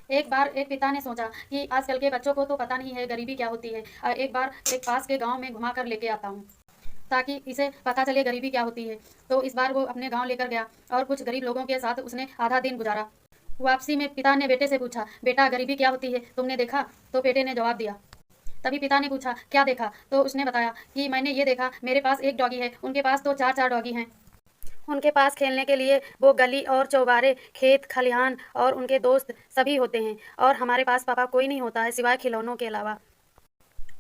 एक बार एक पिता ने सोचा कि आजकल के बच्चों को तो पता नहीं है गरीबी क्या होती है। एक बार एक पास के गांव में घुमा कर लेके आता हूँ ताकि इसे पता चले गरीबी क्या होती है। तो इस बार वो अपने गांव लेकर गया और कुछ गरीब लोगों के साथ उसने आधा दिन गुजारा। वापसी में पिता ने बेटे से पूछा, बेटा गरीबी क्या होती है, तुमने देखा? तो बेटे ने जवाब दिया। तभी पिता ने पूछा, क्या देखा? तो उसने बताया कि मैंने ये देखा, मेरे पास एक डॉगी है, उनके पास तो चार चार डॉगी हैं। उनके पास खेलने के लिए वो गली और चौबारे, खेत खलिहान और उनके दोस्त सभी होते हैं, और हमारे पास पापा कोई नहीं होता है सिवाय खिलौनों के अलावा।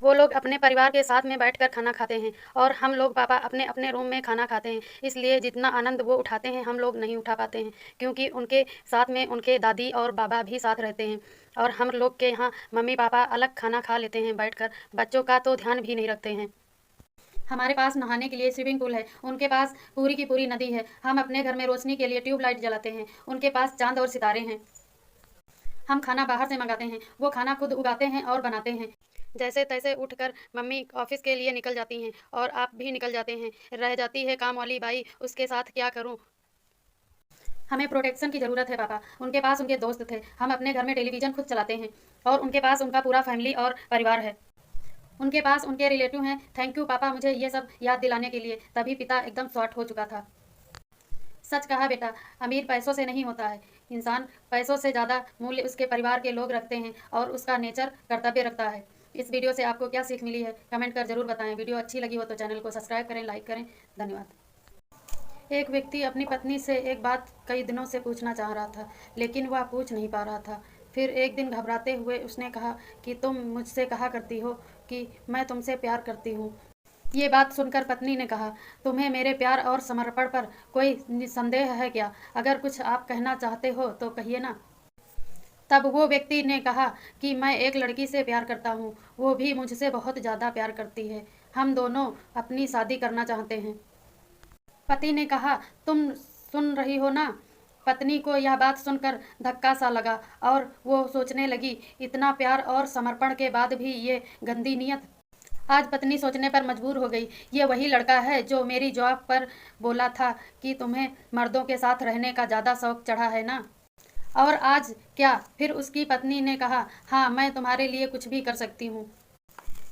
वो लोग अपने परिवार के साथ में बैठकर खाना खाते हैं और हम लोग पापा अपने अपने रूम में खाना खाते हैं। इसलिए जितना आनंद वो उठाते हैं हम लोग नहीं उठा पाते हैं, क्योंकि उनके साथ में उनके दादी और बाबा भी साथ रहते हैं, और हम लोग के यहाँ मम्मी पापा अलग खाना खा लेते हैं बैठकर, बच्चों का तो ध्यान भी नहीं रखते हैं। हमारे पास नहाने के लिए स्विमिंग पूल है, उनके पास पूरी की पूरी नदी है। हम अपने घर में रोशनी के लिए ट्यूबलाइट जलाते हैं, उनके पास चांद और सितारे हैं। हम खाना बाहर से मंगाते हैं, वो खाना खुद उगाते हैं और बनाते हैं। जैसे तैसे उठकर मम्मी ऑफिस के लिए निकल जाती हैं और आप भी निकल जाते हैं। रह जाती है काम वाली बाई, उसके साथ क्या करूं? हमें प्रोटेक्शन की ज़रूरत है पापा। उनके पास उनके दोस्त थे, हम अपने घर में टेलीविज़न खुद चलाते हैं, और उनके पास उनका पूरा फैमिली और परिवार है। उनके पास उनके रिलेटिव हैं। थैंक यू पापा मुझे ये सब याद दिलाने के लिए। तभी पिता एकदम शॉर्ट हो चुका था। सच कहा बेटा, अमीर पैसों से नहीं होता है। इंसान पैसों से ज़्यादा मूल्य उसके परिवार के लोग रखते हैं और उसका नेचर कर्तव्य रखता है। इस वीडियो से आपको क्या सीख मिली है, कमेंट कर जरूर बताएं। वीडियो अच्छी लगी हो तो चैनल को सब्सक्राइब करें, लाइक करें। धन्यवाद। एक व्यक्ति अपनी पत्नी से एक बात कई दिनों से पूछना चाह रहा था, लेकिन वह पूछ नहीं पा रहा था। फिर एक दिन घबराते हुए उसने कहा कि तुम मुझसे कहा करती हो कि मैं तुमसे प्यार करती हूँ। ये बात सुनकर पत्नी ने कहा, तुम्हें मेरे प्यार और समर्पण पर कोई संदेह है क्या? अगर कुछ आप कहना चाहते हो तो कहिए ना। तब वो व्यक्ति ने कहा कि मैं एक लड़की से प्यार करता हूँ, वो भी मुझसे बहुत ज़्यादा प्यार करती है। हम दोनों अपनी शादी करना चाहते हैं। पति ने कहा, तुम सुन रही हो ना? पत्नी को यह बात सुनकर धक्का सा लगा और वो सोचने लगी, इतना प्यार और समर्पण के बाद भी ये गंदी नियत। आज पत्नी सोचने पर मजबूर हो गई, ये वही लड़का है जो मेरी जॉब पर बोला था कि तुम्हें मर्दों के साथ रहने का ज़्यादा शौक चढ़ा है ना। और आज क्या? फिर उसकी पत्नी ने कहा, हाँ मैं तुम्हारे लिए कुछ भी कर सकती हूँ।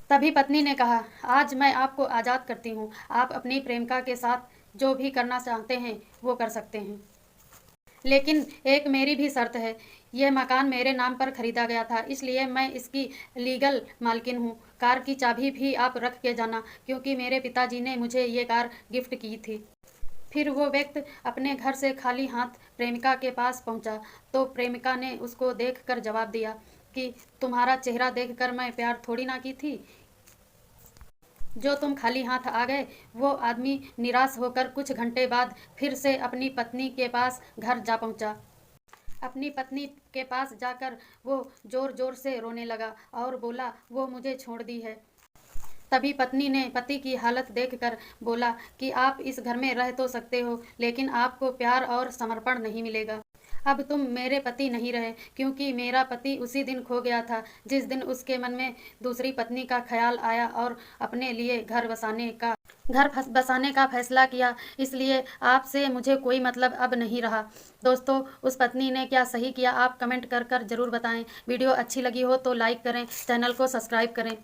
तभी पत्नी ने कहा, आज मैं आपको आज़ाद करती हूँ, आप अपनी प्रेमिका के साथ जो भी करना चाहते हैं वो कर सकते हैं। लेकिन एक मेरी भी शर्त है, यह मकान मेरे नाम पर खरीदा गया था, इसलिए मैं इसकी लीगल मालकिन हूँ। कार की चाबी भी आप रख के जाना, क्योंकि मेरे पिताजी ने मुझे ये कार गिफ्ट की थी। फिर वो व्यक्ति अपने घर से खाली हाथ प्रेमिका के पास पहुंचा, तो प्रेमिका ने उसको देखकर जवाब दिया कि तुम्हारा चेहरा देखकर मैं प्यार थोड़ी ना की थी, जो तुम खाली हाथ आ गए। वो आदमी निराश होकर कुछ घंटे बाद फिर से अपनी पत्नी के पास घर जा पहुंचा। अपनी पत्नी के पास जाकर वो जोर जोर से रोने लगा और बोला, वो मुझे छोड़ दी है। तभी पत्नी ने पति की हालत देखकर बोला कि आप इस घर में रह तो सकते हो, लेकिन आपको प्यार और समर्पण नहीं मिलेगा। अब तुम मेरे पति नहीं रहे, क्योंकि मेरा पति उसी दिन खो गया था जिस दिन उसके मन में दूसरी पत्नी का ख्याल आया और अपने लिए घर बसाने का फैसला किया। इसलिए आपसे मुझे कोई मतलब अब नहीं रहा। दोस्तों, उस पत्नी ने क्या सही किया, आप कमेंट कर कर जरूर बताएं। वीडियो अच्छी लगी हो तो लाइक करें, चैनल को सब्सक्राइब करें।